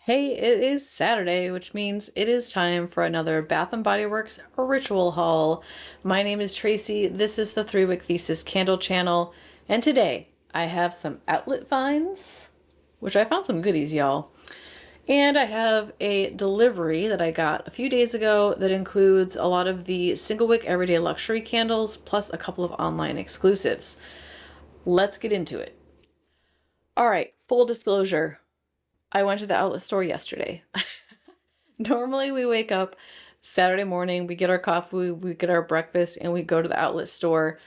Hey, it is Saturday, which means it is time for another Bath & Body Works ritual haul. My name is Tracy. This is the 3-Wick Thesis candle channel, and today I have some outlet finds, which I found some goodies, y'all. And I have a delivery that I got a few days ago that includes a lot of the Single-Wick Everyday Luxury candles, plus a couple of online exclusives. Let's get into it. All right, full disclosure. I went to the outlet store yesterday. Normally we wake up Saturday morning, we get our coffee, we get our breakfast, and we go to the outlet store.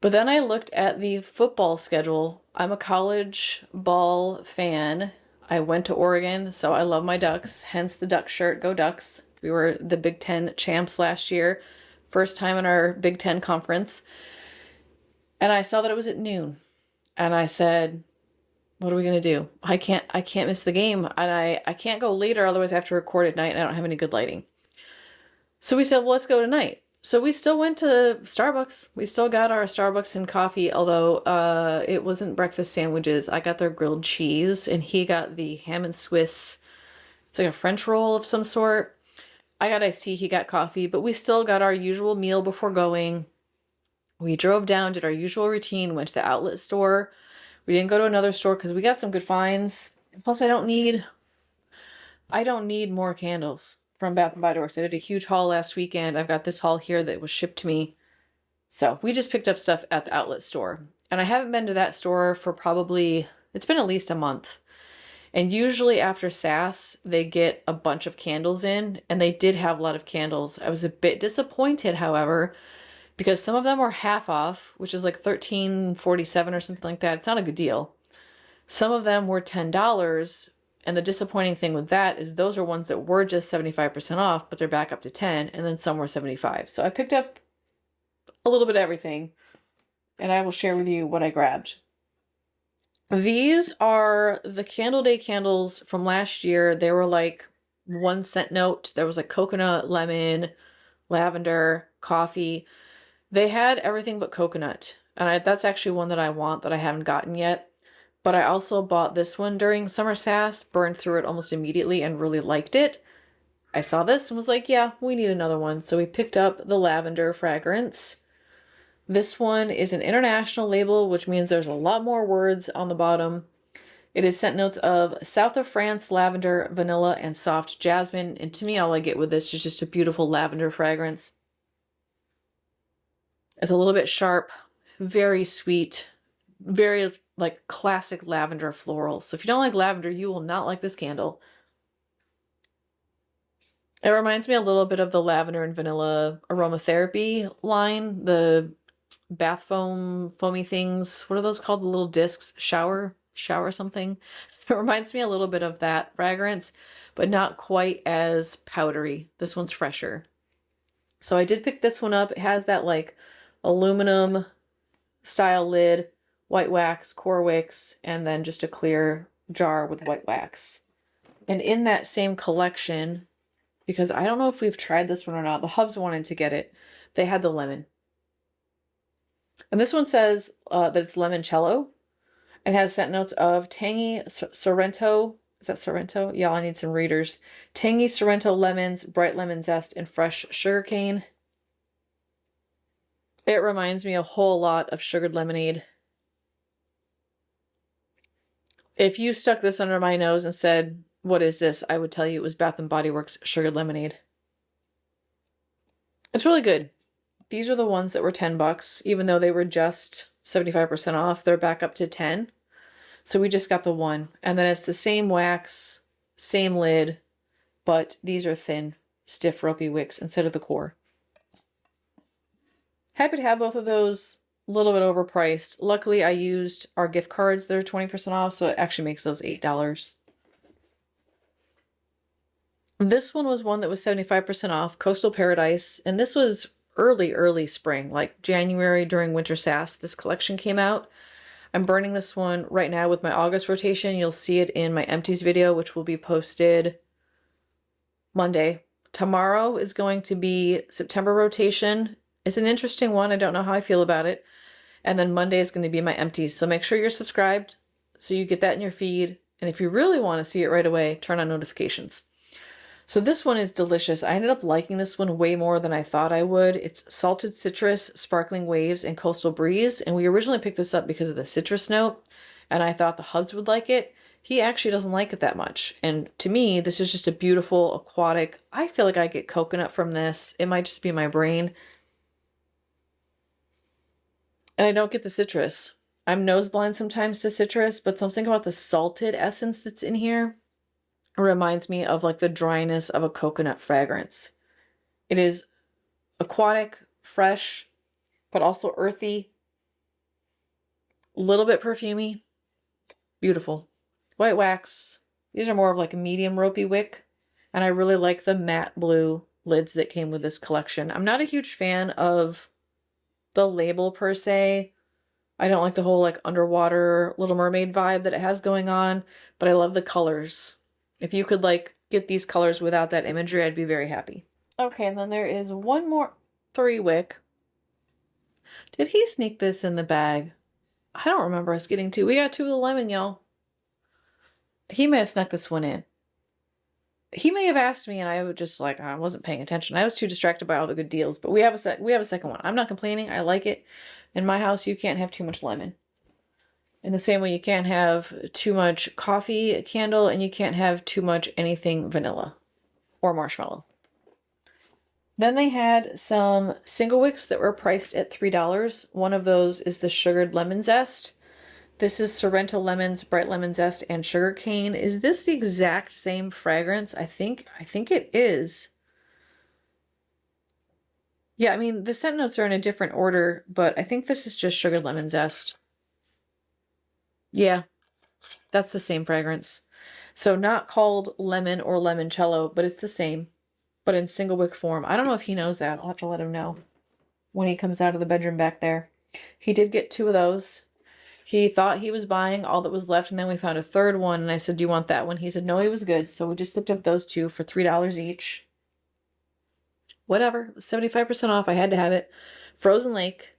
But then I looked at the football schedule. I'm a college ball fan. I went to Oregon, so I love my Ducks, hence the Duck shirt, go Ducks. We were the Big Ten champs last year, first time in our Big Ten conference. And I saw that it was at noon. And I said, what are we going to do? I can't miss the game, and I can't go later, otherwise I have to record at night and I don't have any good lighting. So we said, well, let's go tonight. So we still went to Starbucks. We still got our Starbucks and coffee, although it wasn't breakfast sandwiches. I got their grilled cheese and he got the ham and Swiss. It's like a French roll of some sort. I got iced tea, he got coffee, but we still got our usual meal before going. We drove down, did our usual routine, went to the outlet store. We didn't go to another store because we got some good finds. Plus, I don't need more candles from Bath & Body Works. I did a huge haul last weekend. I've got this haul here that was shipped to me. So we just picked up stuff at the outlet store. And I haven't been to that store for probably, it's been at least a month. And usually after SAS, they get a bunch of candles in. And they did have a lot of candles. I was a bit disappointed, however, because some of them were half off, which is like $13.47 or something like that. It's not a good deal. Some of them were $10, and the disappointing thing with that is those are ones that were just 75% off, but they're back up to 10, and then some were 75. So I picked up a little bit of everything, and I will share with you what I grabbed. These are the Candle Day candles from last year. They were like 1 cent note. There was like coconut, lemon, lavender, coffee. They had everything but coconut, and that's actually one that I want that I haven't gotten yet. But I also bought this one during Summer SAS, burned through it almost immediately and really liked it. I saw this and was like, yeah, we need another one. So we picked up the lavender fragrance. This one is an international label, which means there's a lot more words on the bottom. It is scent notes of South of France, lavender, vanilla, and soft jasmine. And to me, all I get with this is just a beautiful lavender fragrance. It's a little bit sharp, very sweet, very like classic lavender floral. So if you don't like lavender, you will not like this candle. It reminds me a little bit of the lavender and vanilla aromatherapy line, the bath foamy things. What are those called? The little discs, shower something. It reminds me a little bit of that fragrance, but not quite as powdery. This one's fresher. So I did pick this one up. It has that like aluminum style lid, white wax, core wicks, and then just a clear jar with white wax. And in that same collection, because I don't know if we've tried this one or not, the Hubs wanted to get it, they had the lemon. And this one says that it's limoncello and has scent notes of tangy Sorrento. Is that Sorrento? Yeah, I need some readers. Tangy Sorrento lemons, bright lemon zest, and fresh sugarcane. It reminds me a whole lot of sugared lemonade. If you stuck this under my nose and said, what is this? I would tell you it was Bath & Body Works sugared lemonade. It's really good. These are the ones that were $10, even though they were just 75% off. They're back up to 10. So we just got the one. And then it's the same wax, same lid, but these are thin, stiff, ropey wicks instead of the core. Happy to have both of those. A little bit overpriced. Luckily, I used our gift cards that are 20% off, so it actually makes those $8. This one was one that was 75% off, Coastal Paradise, and this was early spring, like January during Winter SAS. This collection came out. I'm burning this one right now with my August rotation. You'll see it in my empties video, which will be posted Monday. Tomorrow is going to be September rotation. It's an interesting one. I don't know how I feel about it. And then Monday is going to be my empties. So make sure you're subscribed so you get that in your feed. And if you really want to see it right away, turn on notifications. So this one is delicious. I ended up liking this one way more than I thought I would. It's salted citrus, sparkling waves, and coastal breeze. And we originally picked this up because of the citrus note, and I thought the hubs would like it. He actually doesn't like it that much. And to me, this is just a beautiful aquatic. I feel like I get coconut from this. It might just be my brain. And I don't get the citrus. I'm nose blind sometimes to citrus, but something about the salted essence that's in here reminds me of like the dryness of a coconut fragrance. It is aquatic, fresh, but also earthy. A little bit perfumey. Beautiful. White wax. These are more of like a medium ropey wick. And I really like the matte blue lids that came with this collection. I'm not a huge fan of the label per se. I don't like the whole like underwater Little Mermaid vibe that it has going on, but I love the colors. If you could like get these colors without that imagery, I'd be very happy. Okay, and then there is one more 3-wick. Did he sneak this in the bag? I don't remember us getting two. We got two of the lemon, y'all. He may have snuck this one in. He may have asked me and I would just like, I wasn't paying attention. I was too distracted by all the good deals, but we have a second one. I'm not complaining. I like it. In my house, you can't have too much lemon. In the same way you can't have too much coffee candle and you can't have too much anything vanilla or marshmallow. Then they had some Single-Wicks that were priced at $3. One of those is the sugared lemon zest. This is Sorrento lemons, bright lemon zest, and sugar cane. Is this the exact same fragrance? I think it is. Yeah, I mean, the scent notes are in a different order, but I think this is just sugared lemon zest. Yeah, that's the same fragrance. So not called lemon or limoncello, but it's the same, but in single-wick form. I don't know if he knows that. I'll have to let him know when he comes out of the bedroom back there. He did get two of those. He thought he was buying all that was left, and then we found a third one, and I said, do you want that one? He said, no, he was good. So we just picked up those two for $3 each. Whatever. It was 75% off. I had to have it. Frozen Lake.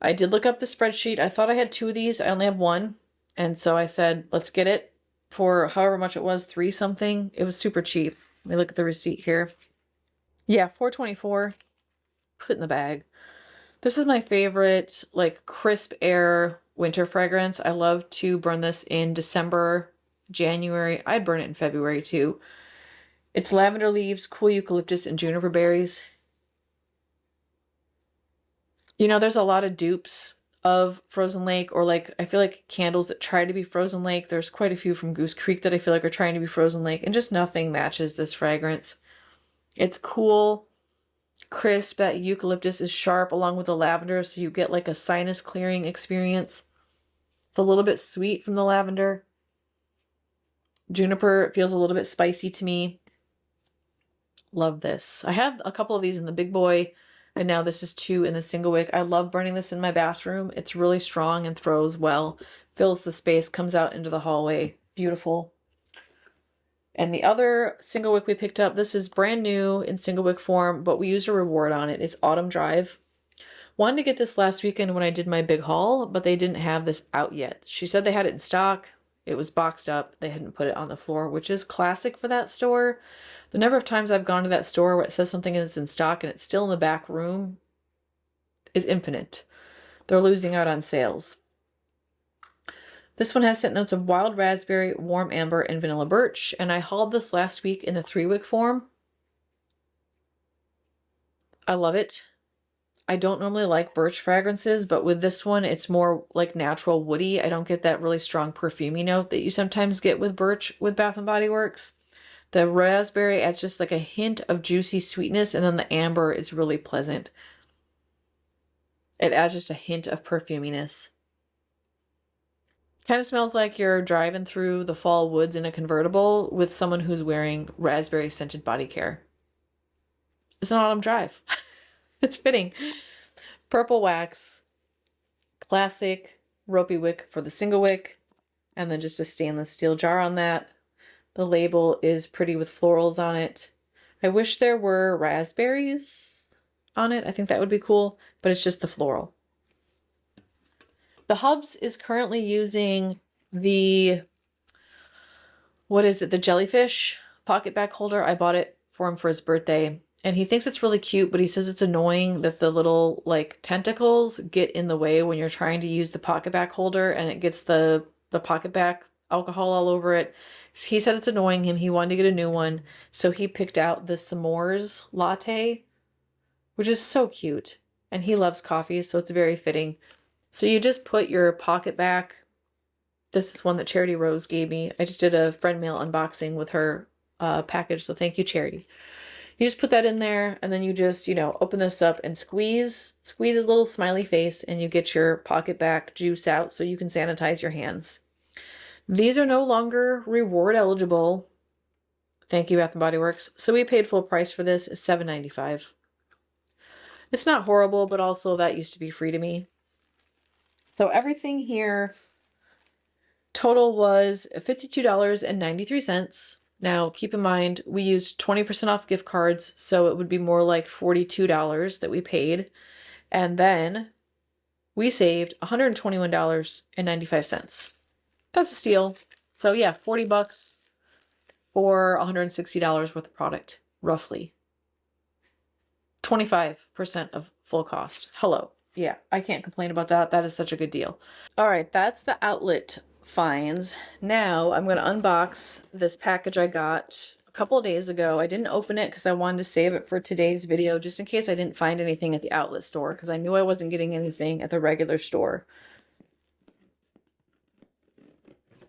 I did look up the spreadsheet. I thought I had two of these. I only have one. And so I said, let's get it for however much it was, $3 something. It was super cheap. Let me look at the receipt here. Yeah, $4.24. Put it in the bag. This is my favorite, like, crisp air winter fragrance. I love to burn this in December, January. I'd burn it in February too. It's lavender leaves, cool eucalyptus, and juniper berries. You know, there's a lot of dupes of Frozen Lake, or like, I feel like candles that try to be Frozen Lake. There's quite a few from Goose Creek that I feel like are trying to be Frozen Lake, and just nothing matches this fragrance. It's cool, crisp. That eucalyptus is sharp along with the lavender, so you get like a sinus clearing experience. It's a little bit sweet from the lavender. Juniper feels a little bit spicy to me. Love this. I have a couple of these in the big boy, and now this is 2 in the Single-Wick. I love burning this in my bathroom. It's really strong and throws well. Fills the space, comes out into the hallway. Beautiful. And the other Single-Wick we picked up, this is brand new in Single-Wick form, but we used a reward on it. It's Autumn Drive. Wanted to get this last weekend when I did my big haul, but they didn't have this out yet. She said they had it in stock. It was boxed up. They hadn't put it on the floor, which is classic for that store. The number of times I've gone to that store where it says something is in stock and it's still in the back room is infinite. They're losing out on sales. This one has scent notes of wild raspberry, warm amber, and vanilla birch. And I hauled this last week in the 3-wick form. I love it. I don't normally like birch fragrances, but with this one, it's more like natural woody. I don't get that really strong perfumey note that you sometimes get with birch with Bath & Body Works. The raspberry adds just like a hint of juicy sweetness, and then the amber is really pleasant. It adds just a hint of perfuminess. Kind of smells like you're driving through the fall woods in a convertible with someone who's wearing raspberry scented body care. It's an autumn drive. It's fitting. Purple wax. Classic ropey wick for the Single-Wick. And then just a stainless steel jar on that. The label is pretty with florals on it. I wish there were raspberries on it. I think that would be cool, but it's just the floral. The Hubs is currently using the what is it? The jellyfish Pocketbac holder. I bought it for him for his birthday. And he thinks it's really cute, but he says it's annoying that the little like tentacles get in the way when you're trying to use the Pocketbac holder and it gets the Pocketbac alcohol all over it. He said it's annoying him. He wanted to get a new one. So he picked out the s'mores latte, which is so cute. And he loves coffee, so it's very fitting. So you just put your Pocketbac. This is one that Charity Rose gave me. I just did a friend mail unboxing with her package, so thank you, Charity. You just put that in there, and then you just, you know, open this up and squeeze his little smiley face, and you get your Pocketbac juice out so you can sanitize your hands. These are no longer reward eligible. Thank you, Bath & Body Works. So we paid full price for this, $7.95. It's not horrible, but also that used to be free to me. So everything here total was $52.93. Now, keep in mind, we used 20% off gift cards, so it would be more like $42 that we paid. And then we saved $121.95. That's a steal. So yeah, 40 bucks for $160 worth of product, roughly. 25% of full cost. Hello. Yeah, I can't complain about that. That is such a good deal. All right, that's the outlet finds. Now I'm going to unbox this package I got a couple of days ago. I didn't open it because I wanted to save it for today's video just in case I didn't find anything at the outlet store because I knew I wasn't getting anything at the regular store.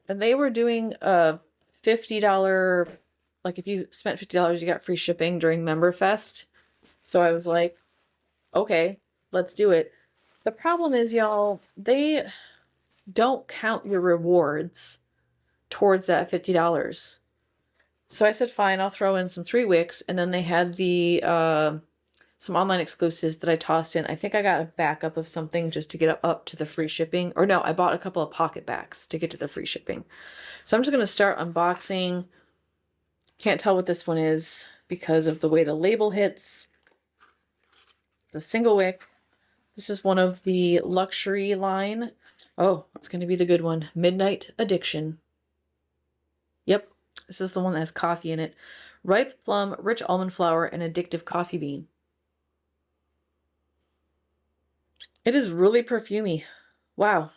And they were doing a $50, like if you spent $50 you got free shipping during Member Fest. So I was like, okay, let's do it. The problem is, y'all, they don't count your rewards towards that $50. So I said, fine, I'll throw in some 3 Wicks. And then they had the some online exclusives that I tossed in. I think I got a backup of something just to get up to the free shipping. Or no, I bought a couple of Pocketbacs to get to the free shipping. So I'm just going to start unboxing. Can't tell what this one is because of the way the label hits. It's a single wick. This is one of the luxury line. Oh, it's going to be the good one. Midnight Addiction. Yep, this is the one that has coffee in it. Ripe plum, rich almond flour, and addictive coffee bean. It is really perfumey. Wow.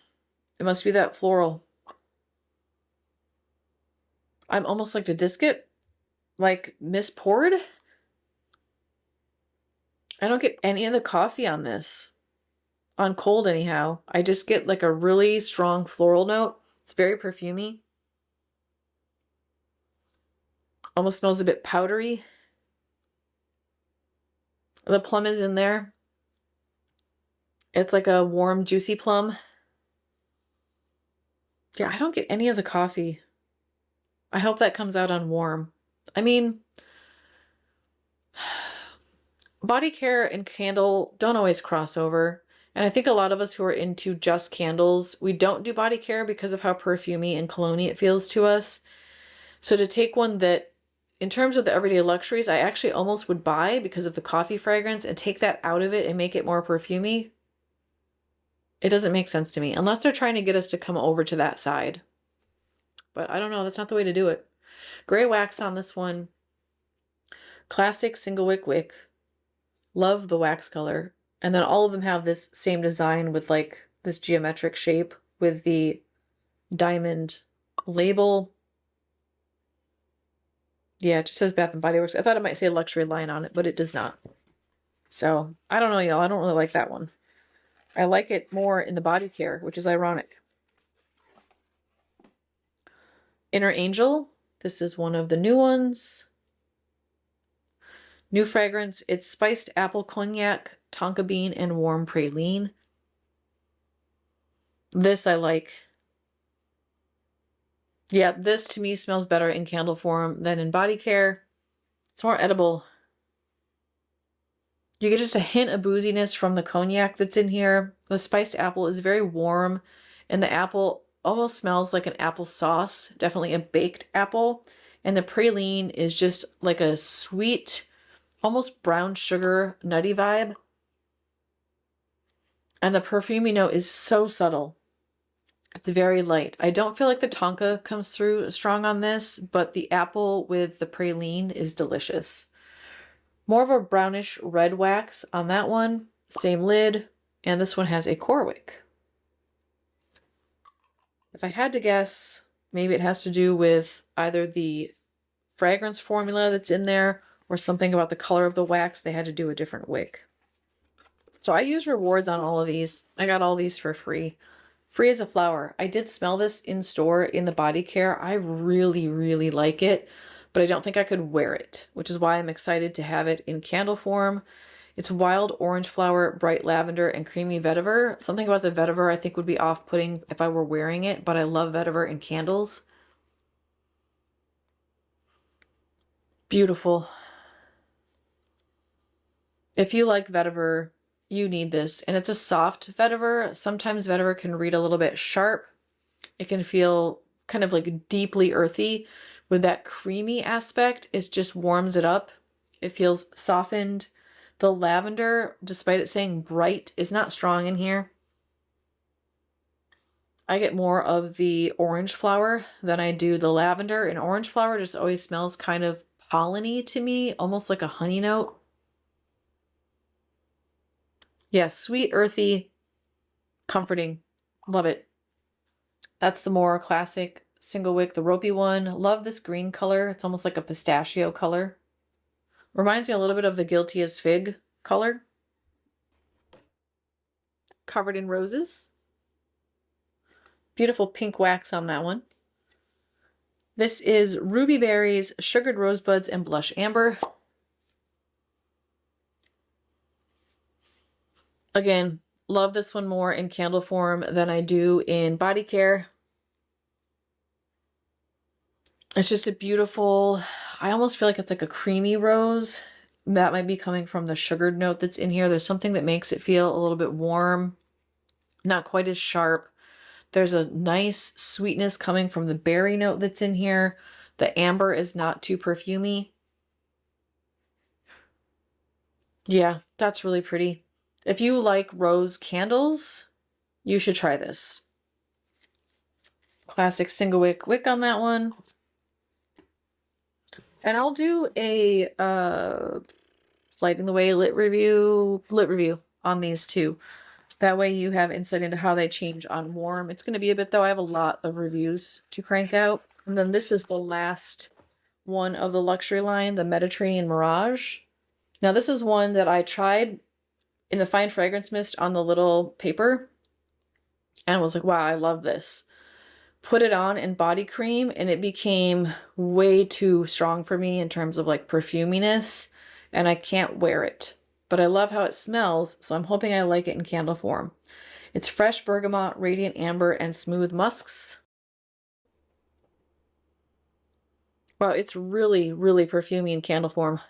It must be that floral. I'm almost like to disc it. Like mispoured. I don't get any of the coffee on this. On cold anyhow. I just get like a really strong floral note. It's very perfumey. Almost smells a bit powdery. The plum is in there. It's like a warm, juicy plum. Yeah, I don't get any of the coffee. I hope that comes out on warm. I mean, body care and candle don't always cross over. And I think a lot of us who are into just candles, we don't do body care because of how perfumey and cologne-y it feels to us. So to take one that, in terms of the everyday luxuries, I actually almost would buy because of the coffee fragrance and take that out of it and make it more perfumey. It doesn't make sense to me unless they're trying to get us to come over to that side. But I don't know. That's not the way to do it. Gray wax on this one. Classic single wick wick. Love the wax color. And then all of them have this same design with like this geometric shape with the diamond label. Yeah, it just says Bath & Body Works. I thought it might say luxury line on it, but it does not. So, I don't know, y'all. I don't really like that one. I like it more in the body care, which is ironic. Inner Angel. This is one of the new ones. New fragrance. It's spiced apple cognac, tonka bean, and warm praline. This I like. Yeah, this to me smells better in candle form than in body care. It's more edible. You get just a hint of booziness from the cognac that's in here. The spiced apple is very warm, and the apple almost smells like an apple sauce, definitely a baked apple. And the praline is just like a sweet, almost brown sugar, nutty vibe. And the perfumey note is so subtle. It's very light. I don't feel like the tonka comes through strong on this, but the apple with the praline is delicious. More of a brownish red wax on that one. Same lid. And this one has a core wick. If I had to guess, maybe it has to do with either the fragrance formula that's in there or something about the color of the wax. They had to do a different wick. So I use rewards on all of these. I got all these for free. Free as a flower. I did smell this in store in the body care. I really, really like it, but I don't think I could wear it, which is why I'm excited to have it in candle form. It's wild orange flower, bright lavender, and creamy vetiver. Something about the vetiver I think would be off-putting if I were wearing it, but I love vetiver in candles. Beautiful. If you like vetiver, you need this. And it's a soft vetiver. Sometimes vetiver can read a little bit sharp. It can feel kind of like deeply earthy. With that creamy aspect, it just warms it up. It feels softened. The lavender, despite it saying bright, is not strong in here. I get more of the orange flower than I do the lavender. And orange flower just always smells kind of pollen-y to me, almost like a honey note. Yeah, sweet, earthy, comforting. Love it. That's the more classic single wick, the ropey one. Love this green color. It's almost like a pistachio color. Reminds me a little bit of the Guilty as Fig color. Covered in roses. Beautiful pink wax on that one. This is Ruby Berries, Sugared Rosebuds, and Blush Amber. Again, love this one more in candle form than I do in body care. It's just a beautiful, I almost feel like it's like a creamy rose. That might be coming from the sugared note that's in here. There's something that makes it feel a little bit warm, not quite as sharp. There's a nice sweetness coming from the berry note that's in here. The amber is not too perfumey. Yeah, that's really pretty. If you like rose candles, you should try this. Classic single wick on that one. And I'll do a Lighting the Way lit review on these too. That way you have insight into how they change on warm. It's going to be a bit though. I have a lot of reviews to crank out. And then this is the last one of the luxury line, the Mediterranean Mirage. Now this is one that I tried in the fine fragrance mist on the little paper and was like, wow, I love this. Put it on in body cream and it became way too strong for me in terms of like perfuminess, and I can't wear it. But I love how it smells, so I'm hoping I like it in candle form. It's fresh bergamot, radiant amber, and smooth musks. Wow, it's really, really perfumey in candle form.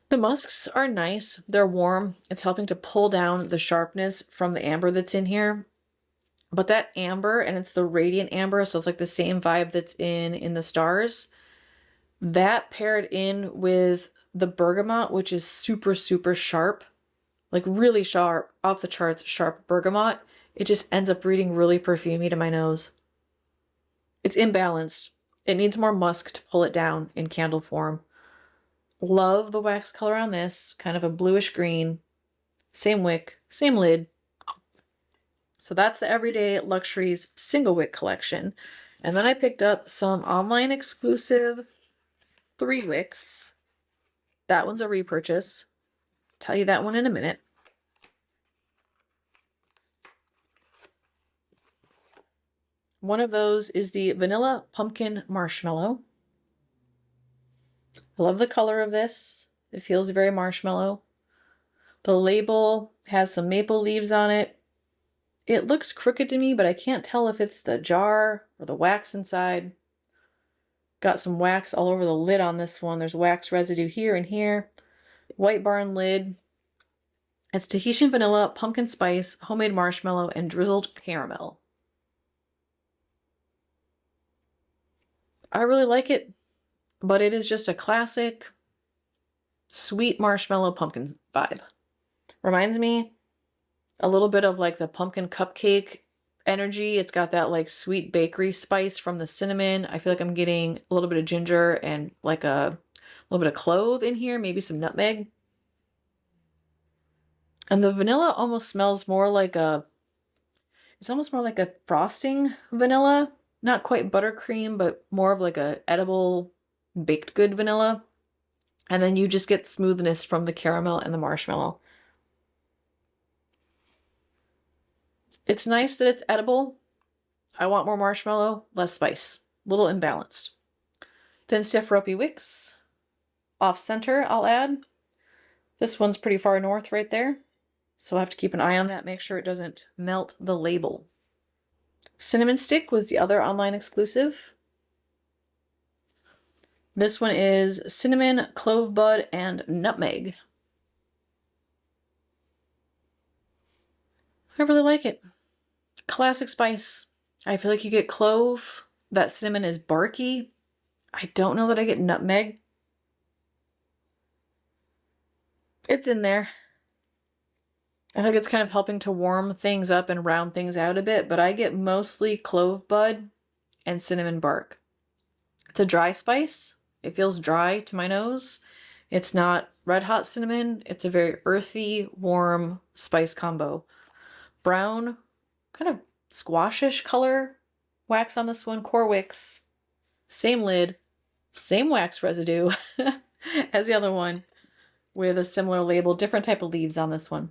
The musks are nice. They're warm. It's helping to pull down the sharpness from the amber that's in here. But that amber, and it's the radiant amber, so it's like the same vibe that's in the stars. That paired in with the bergamot, which is super, super sharp, like really sharp, off the charts sharp bergamot. It just ends up reading really perfumey to my nose. It's imbalanced. It needs more musk to pull it down in candle form. Love the wax color on this, kind of a bluish green. Same wick, same lid. So that's the Everyday Luxuries single wick collection. And then I picked up some online exclusive 3 wicks. That one's a repurchase. Tell you that one in a minute. One of those is the Vanilla Pumpkin Marshmallow. I love the color of this. It feels very marshmallow. The label has some maple leaves on it. It looks crooked to me, but I can't tell if it's the jar or the wax inside. Got some wax all over the lid on this one. There's wax residue here and here. White barn lid. It's Tahitian vanilla, pumpkin spice, homemade marshmallow, and drizzled caramel. I really like it, but it is just a classic sweet marshmallow pumpkin vibe. Reminds me a little bit of like the pumpkin cupcake energy. It's got that like sweet bakery spice from the cinnamon. I feel like I'm getting a little bit of ginger and like a little bit of clove in here, maybe some nutmeg. And the vanilla almost smells more like it's almost more like a frosting vanilla. Not quite buttercream, but more of like a edible baked good vanilla. And then you just get smoothness from the caramel and the marshmallow. It's nice that it's edible. I want more marshmallow, less spice. A little imbalanced. Thin Stiff Ropey Wicks. Off center, I'll add. This one's pretty far north right there, so I have to keep an eye on that, make sure it doesn't melt the label. Cinnamon Stick was the other online exclusive. This one is cinnamon, clove bud, and nutmeg. I really like it. Classic spice. I feel like you get clove. That cinnamon is barky. I don't know that I get nutmeg. It's in there. I think it's kind of helping to warm things up and round things out a bit, but I get mostly clove bud and cinnamon bark. It's a dry spice. It feels dry to my nose. It's not red hot cinnamon. It's a very earthy, warm spice combo. Brown, kind of squashish color wax on this one. Core Wicks. Same lid, same wax residue as the other one with a similar label, different type of leaves on this one.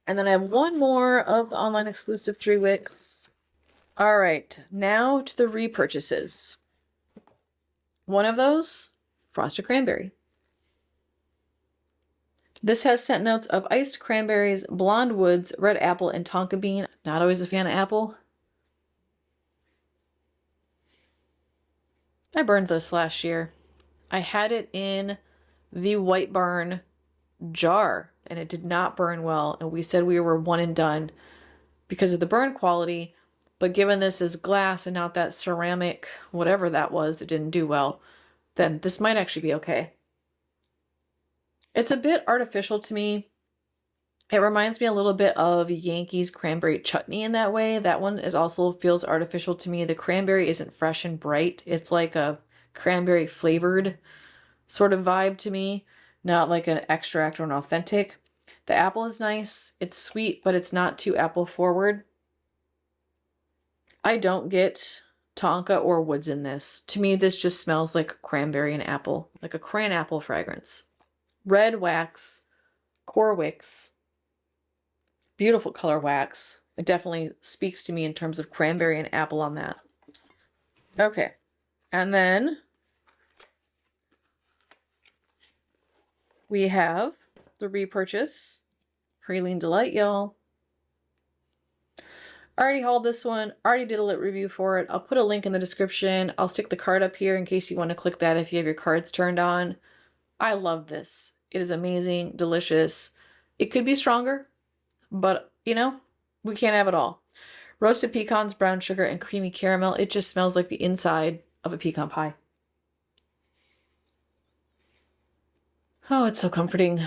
And then I have one more of the online exclusive 3 wicks. All right, now to the repurchases. One of those, Frosted Cranberry. This has scent notes of iced cranberries, blonde woods, red apple, and tonka bean. Not always a fan of apple. I burned this last year. I had it in the White Barn jar and it did not burn well. And we said we were one and done because of the burn quality. But given this is glass and not that ceramic, whatever that was that didn't do well, then this might actually be okay. It's a bit artificial to me. It reminds me a little bit of Yankees cranberry chutney in that way. That one is also feels artificial to me. The cranberry isn't fresh and bright. It's like a cranberry flavored sort of vibe to me, not like an extract or an authentic. The apple is nice. It's sweet, but it's not too apple forward. I don't get tonka or woods in this. To me, this just smells like cranberry and apple, like a cran apple fragrance. Red wax, Core Wicks. Beautiful color wax. It definitely speaks to me in terms of cranberry and apple on that. Okay. And then we have the repurchase. Praline Delight, y'all. Already hauled this one. Already did a lit review for it. I'll put a link in the description. I'll stick the card up here in case you want to click that if you have your cards turned on. I love this. It is amazing, delicious. It could be stronger, but you know, we can't have it all. Roasted pecans, brown sugar, and creamy caramel. It just smells like the inside of a pecan pie. Oh, it's so comforting.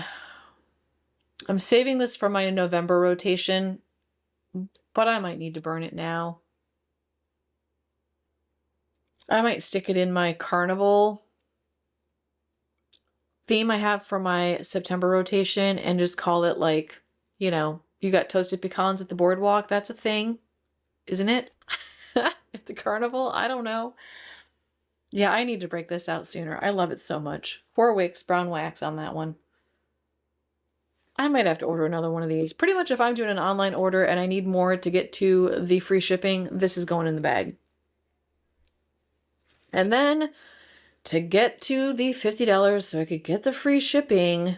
I'm saving this for my November rotation, but I might need to burn it now. I might stick it in my carnival theme I have for my September rotation and just call it like, you know, you got toasted pecans at the boardwalk. That's a thing, isn't it? At the carnival? I don't know. Yeah, I need to break this out sooner. I love it so much. 4 wicks, brown wax on that one. I might have to order another one of these. Pretty much if I'm doing an online order and I need more to get to the free shipping, this is going in the bag. And then to get to the $50 so I could get the free shipping,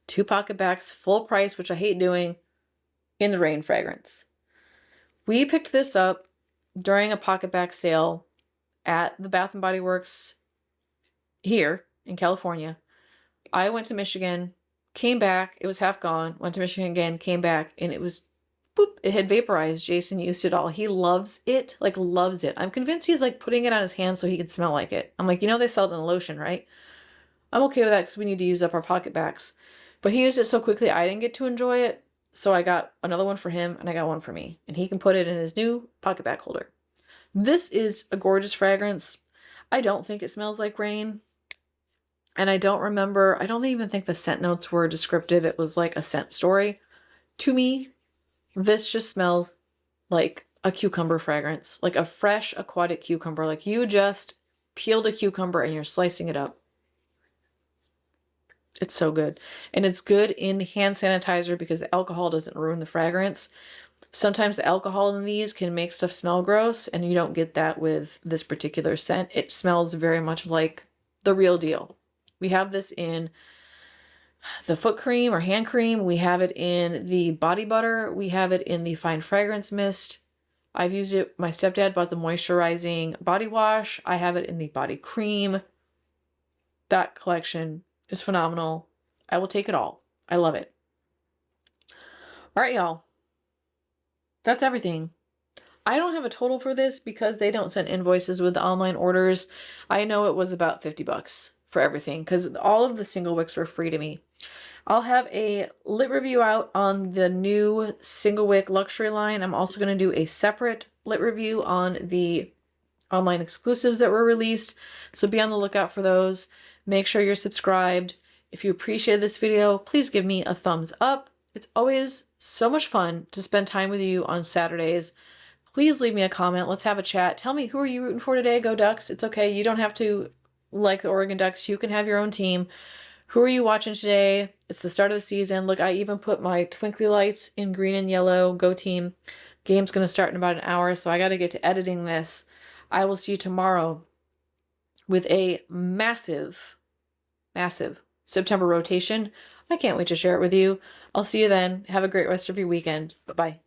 2 Pocketbacs, full price, which I hate doing, In the Rain fragrance. We picked this up during a Pocketbac sale at the Bath & Body Works here in California. I went to Michigan, came back, it was half gone, went to Michigan again, came back, and it was, boop, it had vaporized. Jason used it all. He loves it, like loves it. I'm convinced he's like putting it on his hands so he can smell like it. I'm like, you know they sell it in a lotion, right? I'm okay with that because we need to use up our Pocketbacs. But he used it so quickly I didn't get to enjoy it. So I got another one for him and I got one for me. And he can put it in his new Pocketbac holder. This is a gorgeous fragrance. I don't think it smells like rain. And I don't even think the scent notes were descriptive. It was like a scent story. To me, this just smells like a cucumber fragrance, like a fresh aquatic cucumber. Like you just peeled a cucumber and you're slicing it up. It's so good. And it's good in hand sanitizer because the alcohol doesn't ruin the fragrance. Sometimes the alcohol in these can make stuff smell gross, and you don't get that with this particular scent. It smells very much like the real deal. We have this in the foot cream or hand cream. We have it in the body butter. We have it in the fine fragrance mist. I've used it. My stepdad bought the moisturizing body wash. I have it in the body cream. That collection is phenomenal. I will take it all. I love it. All right, y'all. That's everything. I don't have a total for this because they don't send invoices with the online orders. I know it was about $50 for everything because all of the Single-Wicks were free to me. I'll have a lit review out on the new Single-Wick luxury line. I'm also going to do a separate lit review on the online exclusives that were released. So be on the lookout for those. Make sure you're subscribed. If you appreciated this video, please give me a thumbs up. It's always so much fun to spend time with you on Saturdays. Please leave me a comment. Let's have a chat. Tell me, who are you rooting for today? Go Ducks. It's okay. You don't have to like the Oregon Ducks. You can have your own team. Who are you watching today? It's the start of the season. Look, I even put my twinkly lights in green and yellow. Go team. Game's going to start in about an hour, so I got to get to editing this. I will see you tomorrow with a massive September rotation. I can't wait to share it with you. I'll see you then. Have a great rest of your weekend. Bye-bye.